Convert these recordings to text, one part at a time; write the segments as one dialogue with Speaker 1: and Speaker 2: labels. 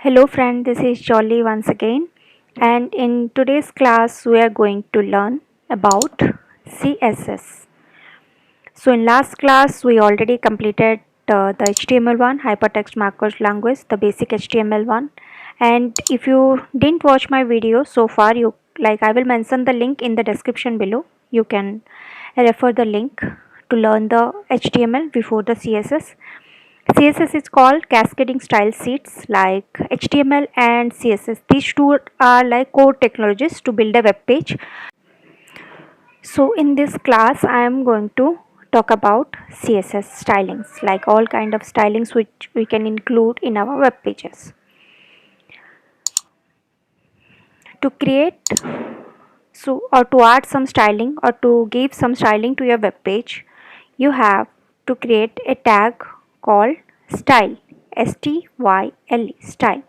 Speaker 1: Hello friend, this is Jolly once again, and in today's class we are going to learn about CSS. So in last class we already completed the HTML one, hypertext markup language, the basic HTML one. And if you didn't watch my video so far, I will mention the link in the description below. You can refer the link to learn the HTML before the CSS. CSS is called cascading style sheets like HTML and CSS. These two are like core technologies to build a web page. So in this class I am going to talk about CSS stylings, like all kind of stylings which we can include in our web pages. To create or to add some styling or to give some styling to your web page, you have to create a tag called style, style.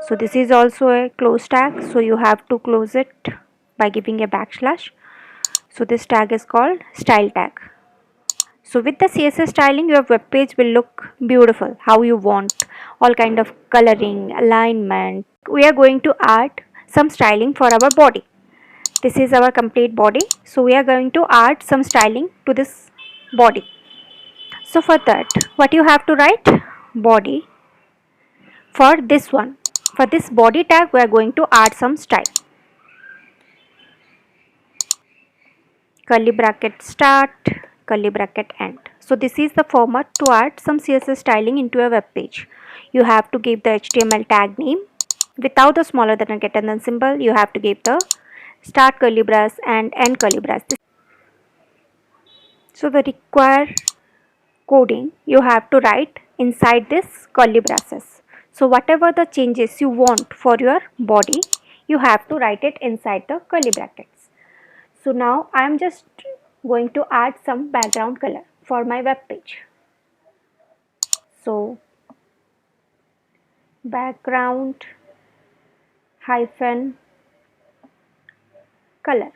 Speaker 1: So this is also a close tag, so you have to close it by giving a backslash. So this tag is called style tag. So with the CSS styling, your web page will look beautiful how you want, all kind of coloring, alignment. We are going to add some styling for our body. This is our complete body, so we are going to add some styling to this body. So for that, what you have to write? Body. For this one, for this body tag, we are going to add some style. Curly bracket start, curly bracket end. So this is the format to add some CSS styling into a web page. You have to give the HTML tag name without the smaller than or greater than symbol. You have to give the start curly brace and end curly brace. So the required coding you have to write inside this curly braces. So whatever the changes you want for your body, you have to write it inside the curly brackets. So now I am just going to add some background color for my web page. So background hyphen color.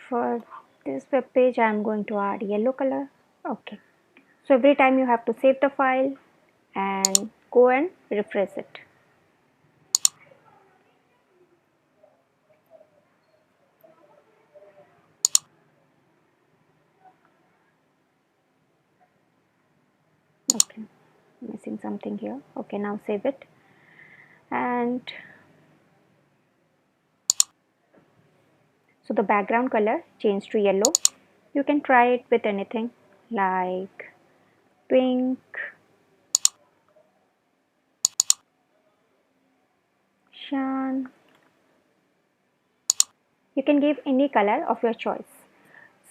Speaker 1: For this web page I am going to add yellow color. Okay. So every time you have to save the file and go and refresh it. Okay, missing something here. Okay, now save it. And so the background color changed to yellow. You can try it with anything like pink, cyan. You can give any color of your choice.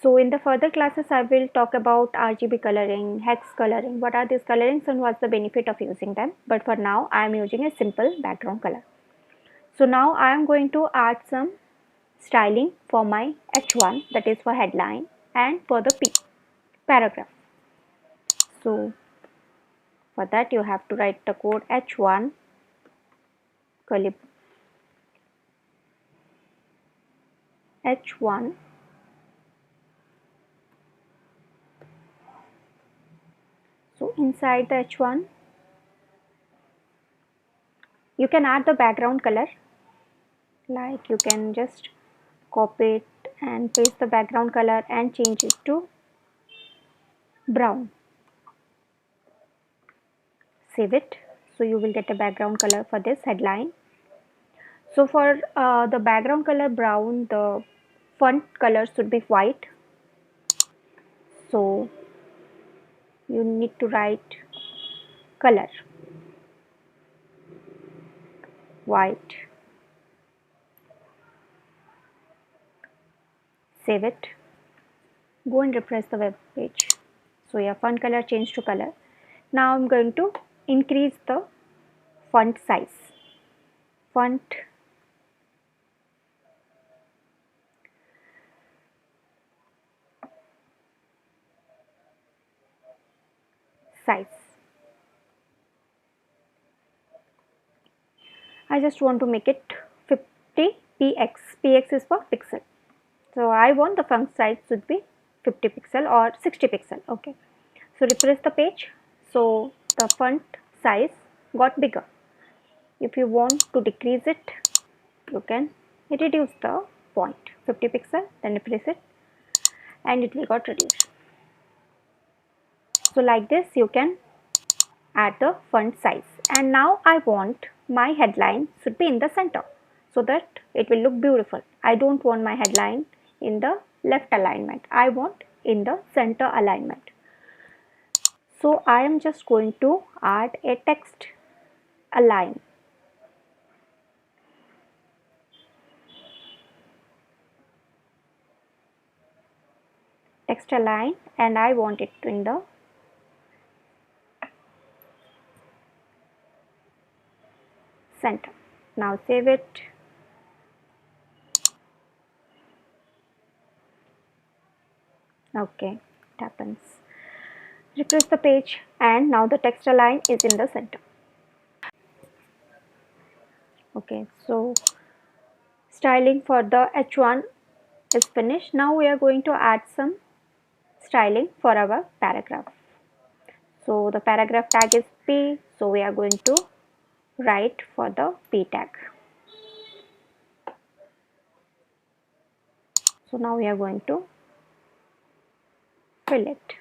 Speaker 1: So in the further classes I will talk about RGB coloring, hex coloring, what are these colorings and what's the benefit of using them. But for now I am using a simple background color. So now I am going to add some styling for my H1, that is for headline, and for the paragraph. So for that you have to write the code H1 curly H1 so inside the H1 you can add the background color, like you can just copy it and paste the background color and change it to brown. Save it. So you will get a background color for this headline. So for the background color brown, the font color should be white. So you need to write color white. Save it. Go and refresh the web page. So your font color changed to color. Now I'm going to increase the font size. Font size. I just want to make it px is for pixel. So I want the font size should be 50 pixel or 60 pixel. Okay, so refresh the page. So the font size got bigger. If you want to decrease it, you can reduce the font 50 pixel, then refresh it and it will got reduced. So like this you can add the font size. And now I want my headline should be in the center so that it will look beautiful. I don't want my headline in the left alignment. I want in the center alignment. So I am just going to add a text align. Text align, and I want it in the center. Now save it. Okay, it happens. Refresh the page and now the text align is in the center. Okay, so styling for the H1 is finished. Now we are going to add some styling for our paragraph. So the paragraph tag is P, so we are going to write for the P tag. So now we are going to fill it.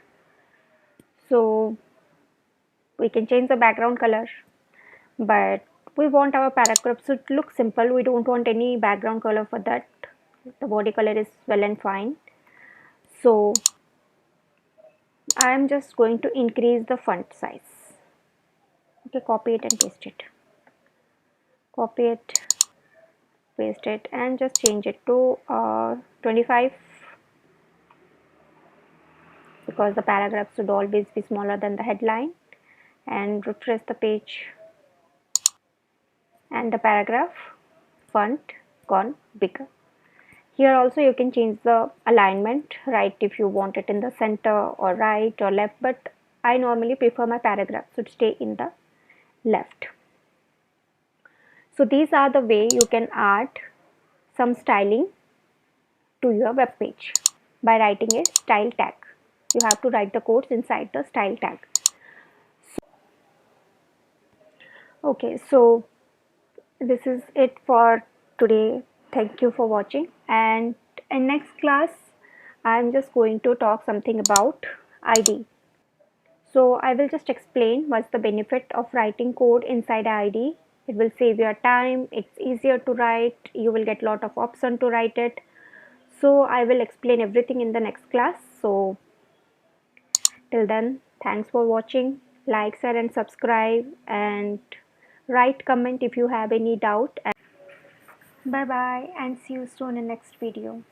Speaker 1: So we can change the background color, but we want our paragraph to look simple. We don't want any background color for that. The body color is well and fine. So I am just going to increase the font size. Okay, copy it and paste it. Copy it, paste it, and just change it to 25, because the paragraph should always be smaller than the headline. And refresh the page, and the paragraph font gone bigger. Here also you can change the alignment, right, if you want it in the center or right or left, but I normally prefer my paragraph should stay in the left. So these are the way you can add some styling to your web page by writing a style tag. You have to write the codes inside the style tag. Okay, so this is it for today. Thank you for watching, and in next class I am just going to talk something about ID. So I will just explain what's the benefit of writing code inside ID. It will save your time, it's easier to write, you will get lot of option to write it. So I will explain everything in the next class. So till then, thanks for watching. Like, share and subscribe, and write comment if you have any doubt. Bye bye, and see you soon in next video.